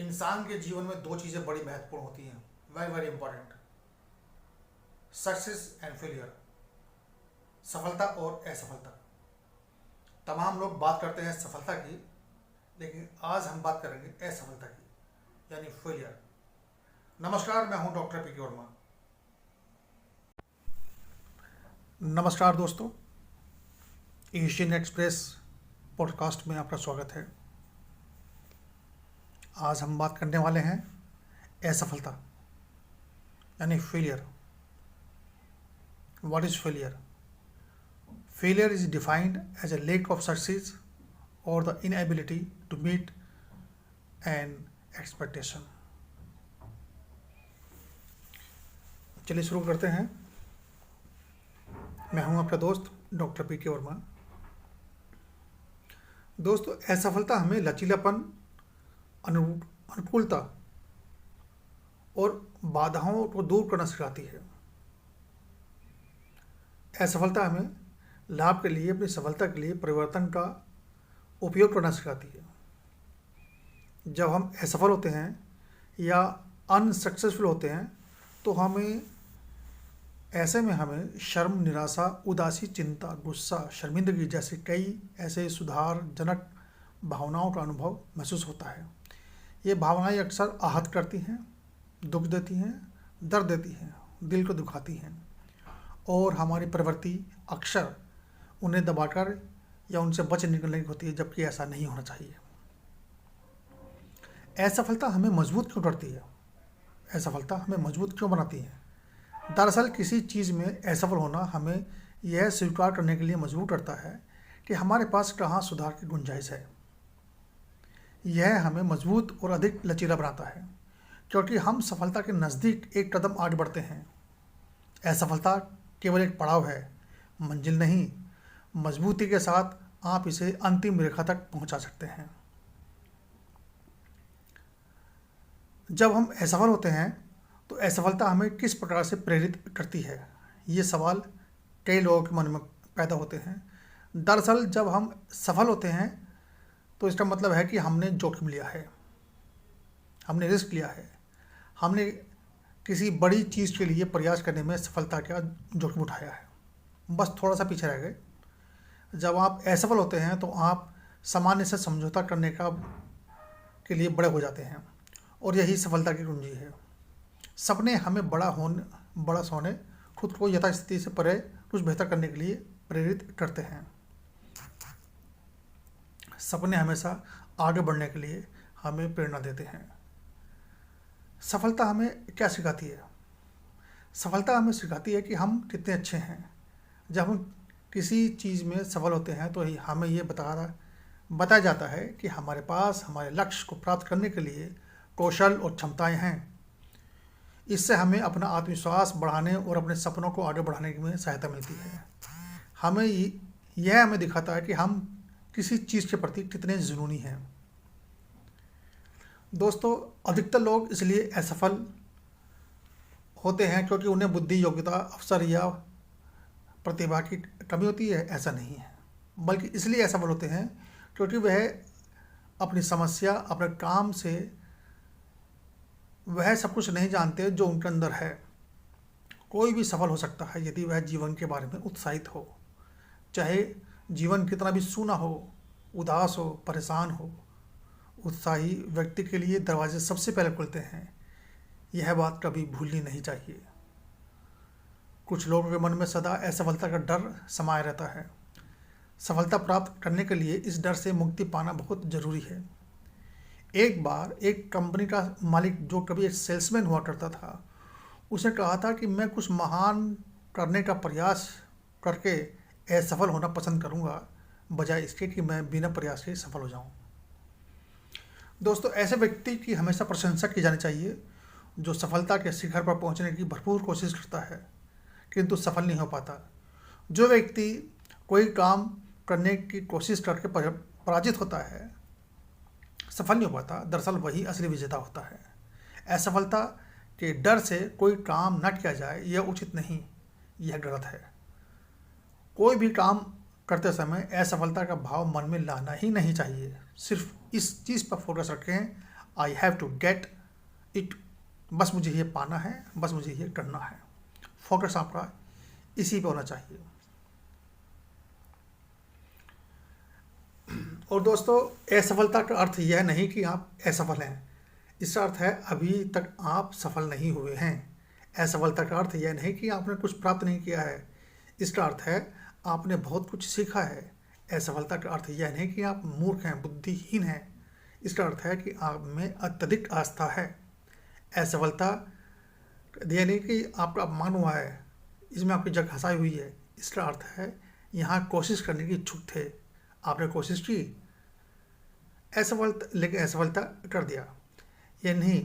इंसान के जीवन में दो चीज़ें बड़ी महत्वपूर्ण होती हैं, very very important, success and failure, सफलता और असफलता। तमाम लोग बात करते हैं सफलता की, लेकिन आज हम बात करेंगे असफलता की, यानी फेलियर। नमस्कार, मैं हूं डॉक्टर पी के वर्मा। नमस्कार दोस्तों, एशियन एक्सप्रेस पॉडकास्ट में आपका स्वागत है। आज हम बात करने वाले हैं असफलता यानी failure. What is failure? Failure is defined as a lack of success और the inability to meet an expectation. चलिए शुरू करते हैं। मैं हूं आपका दोस्त डॉक्टर पी के वर्मा। दोस्तों, असफलता हमें लचीलापन, अनुकूलता और बाधाओं को दूर करना सिखाती है। असफलता हमें लाभ के लिए, अपनी सफलता के लिए परिवर्तन का उपयोग करना सिखाती है। जब हम असफल होते हैं या अनसक्सेसफुल होते हैं तो ऐसे में हमें शर्म, निराशा, उदासी, चिंता, गुस्सा, शर्मिंदगी जैसे कई ऐसे सुधारजनक भावनाओं का अनुभव महसूस होता है। ये भावनाएं अक्सर आहत करती हैं, दुख देती हैं, दर्द देती हैं, दिल को दुखाती हैं और हमारी प्रवृत्ति अक्सर उन्हें दबाकर या उनसे बच निकलने की होती है, जबकि ऐसा नहीं होना चाहिए। असफलता हमें मजबूत क्यों करती है? असफलता हमें मजबूत क्यों बनाती है? दरअसल किसी चीज़ में असफल होना हमें यह स्वीकार करने के लिए मजबूर करता है कि हमारे पास कहाँ सुधार की गुंजाइश है। यह हमें मजबूत और अधिक लचीला बनाता है, क्योंकि हम सफलता के नज़दीक एक कदम आगे बढ़ते हैं। असफलता केवल एक पड़ाव है, मंजिल नहीं। मजबूती के साथ आप इसे अंतिम रेखा तक पहुंचा सकते हैं। जब हम असफल होते हैं तो असफलता हमें किस प्रकार से प्रेरित करती है, ये सवाल कई लोगों के मन में पैदा होते हैं। दरअसल जब हम सफल होते हैं तो इसका मतलब है कि हमने जोखिम लिया है, हमने रिस्क लिया है, हमने किसी बड़ी चीज़ के लिए प्रयास करने में सफलता का जोखिम उठाया है। बस थोड़ा सा पीछे रह गए। जब आप असफल होते हैं तो आप सामान्य से समझौता करने के लिए बड़े हो जाते हैं, और यही सफलता की कुंजी है। सपने हमें बड़ा सोने, खुद को यथास्थिति से परे कुछ बेहतर करने के लिए प्रेरित करते हैं। सपने हमेशा आगे बढ़ने के लिए हमें प्रेरणा देते हैं। सफलता हमें क्या सिखाती है? सफलता हमें सिखाती है कि हम कितने अच्छे हैं। जब हम किसी चीज़ में सफल होते हैं तो हमें ये बताया जाता है कि हमारे पास हमारे लक्ष्य को प्राप्त करने के लिए कौशल और क्षमताएं हैं। इससे हमें अपना आत्मविश्वास बढ़ाने और अपने सपनों को आगे बढ़ाने में सहायता मिलती है। यह हमें दिखाता है कि हम किसी चीज़ के प्रति कितने जुनूनी हैं। दोस्तों, अधिकतर लोग इसलिए असफल होते हैं क्योंकि उन्हें बुद्धि, योग्यता, अवसर या प्रतिभा की कमी होती है। ऐसा नहीं है, बल्कि इसलिए असफल होते हैं क्योंकि वह अपनी समस्या, अपने काम से वह सब कुछ नहीं जानते जो उनके अंदर है। कोई भी सफल हो सकता है यदि वह जीवन के बारे में उत्साहित हो। चाहे जीवन कितना भी सूना हो, उदास हो, परेशान हो, उत्साही व्यक्ति के लिए दरवाजे सबसे पहले खुलते हैं। यह बात कभी भूलनी नहीं चाहिए। कुछ लोगों के मन में सदा असफलता का डर समाया रहता है। सफलता प्राप्त करने के लिए इस डर से मुक्ति पाना बहुत ज़रूरी है। एक बार एक कंपनी का मालिक, जो कभी एक सेल्समैन हुआ करता था, उसने कहा था कि मैं कुछ महान करने का प्रयास करके असफल होना पसंद करूंगा, बजाय इसके कि मैं बिना प्रयास के सफल हो जाऊं। दोस्तों, ऐसे व्यक्ति की हमेशा प्रशंसा की जानी चाहिए जो सफलता के शिखर पर पहुंचने की भरपूर कोशिश करता है किंतु सफल नहीं हो पाता। जो व्यक्ति कोई काम करने की कोशिश करके पराजित होता है, सफल नहीं हो पाता, दरअसल वही असली विजेता होता है। असफलता के डर से कोई काम न किया जाए यह उचित नहीं, यह गलत है। कोई भी काम करते समय असफलता का भाव मन में लाना ही नहीं चाहिए। सिर्फ इस चीज़ पर फोकस रखें, I have to get it, बस मुझे ये पाना है, बस मुझे ये करना है। फोकस आपका इसी पे होना चाहिए। और दोस्तों, असफलता का अर्थ यह नहीं कि आप असफल हैं, इसका अर्थ है अभी तक आप सफल नहीं हुए हैं। असफलता का अर्थ यह नहीं कि आपने कुछ प्राप्त नहीं किया है, इसका अर्थ है आपने बहुत कुछ सीखा है। असफलता का अर्थ यह नहीं कि आप मूर्ख हैं, बुद्धिहीन हैं, इसका अर्थ है कि आप में अत्यधिक आस्था है। असफलता यह नहीं कि आपका अपमान हुआ है, इसमें आपकी जगह हंसाई हुई है, इसका अर्थ है यहाँ कोशिश करने की इच्छुक थे, आपने कोशिश की, असफलता, लेकिन असफलता कर दिया। यह नहीं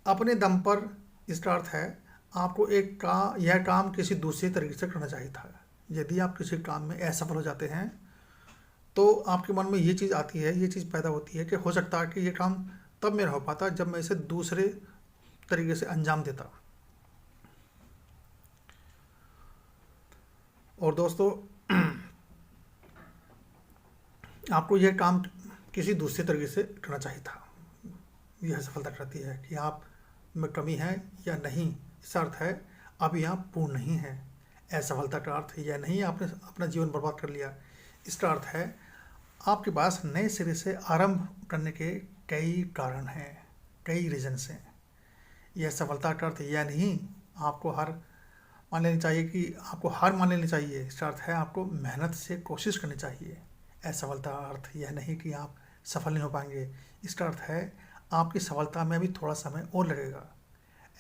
अपने दम पर, इसका अर्थ है आपको यह काम किसी दूसरे तरीके से करना चाहिए था। यदि आप किसी काम में असफल हो जाते हैं तो आपके मन में ये चीज़ आती है, ये चीज़ पैदा होती है कि हो सकता है कि ये काम तब मेरा हो पाता जब मैं इसे दूसरे तरीके से अंजाम देता। और दोस्तों, आपको यह काम किसी दूसरे तरीके से करना चाहिए था। यह सफलता करती है कि आप में कमी है या नहीं, इसका अर्थ है आप यहाँ पूर्ण नहीं है। असफलता का अर्थ यह नहीं आपने अपना जीवन बर्बाद कर लिया, इसका अर्थ है आपके पास नए सिरे से आरंभ करने के कई कारण हैं, कई रीजन्स हैं। यह सफलता का अर्थ यह नहीं आपको हार मान लेनी चाहिए कि आपको हार मान लेनी चाहिए, इसका अर्थ है आपको मेहनत से कोशिश करनी चाहिए। असफलता का अर्थ यह नहीं कि आप सफल नहीं हो पाएंगे, इसका अर्थ है आपकी सफलता में भी थोड़ा समय और लगेगा।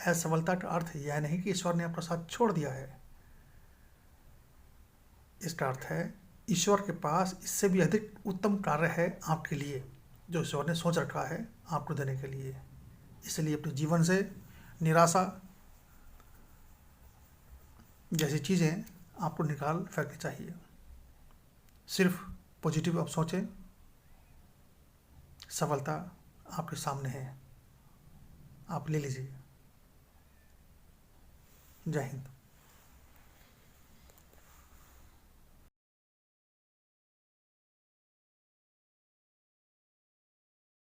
असफलता का अर्थ यह नहीं कि ईश्वर ने आपका साथ छोड़ दिया है, इसका अर्थ है ईश्वर के पास इससे भी अधिक उत्तम कार्य है आपके लिए, जो ईश्वर ने सोच रखा है आपको देने के लिए। इसलिए अपने जीवन से निराशा जैसी चीज़ें आपको निकाल फेंकनी चाहिए। सिर्फ पॉजिटिव आप सोचें, सफलता आपके सामने है, आप ले लीजिए। जय हिंद।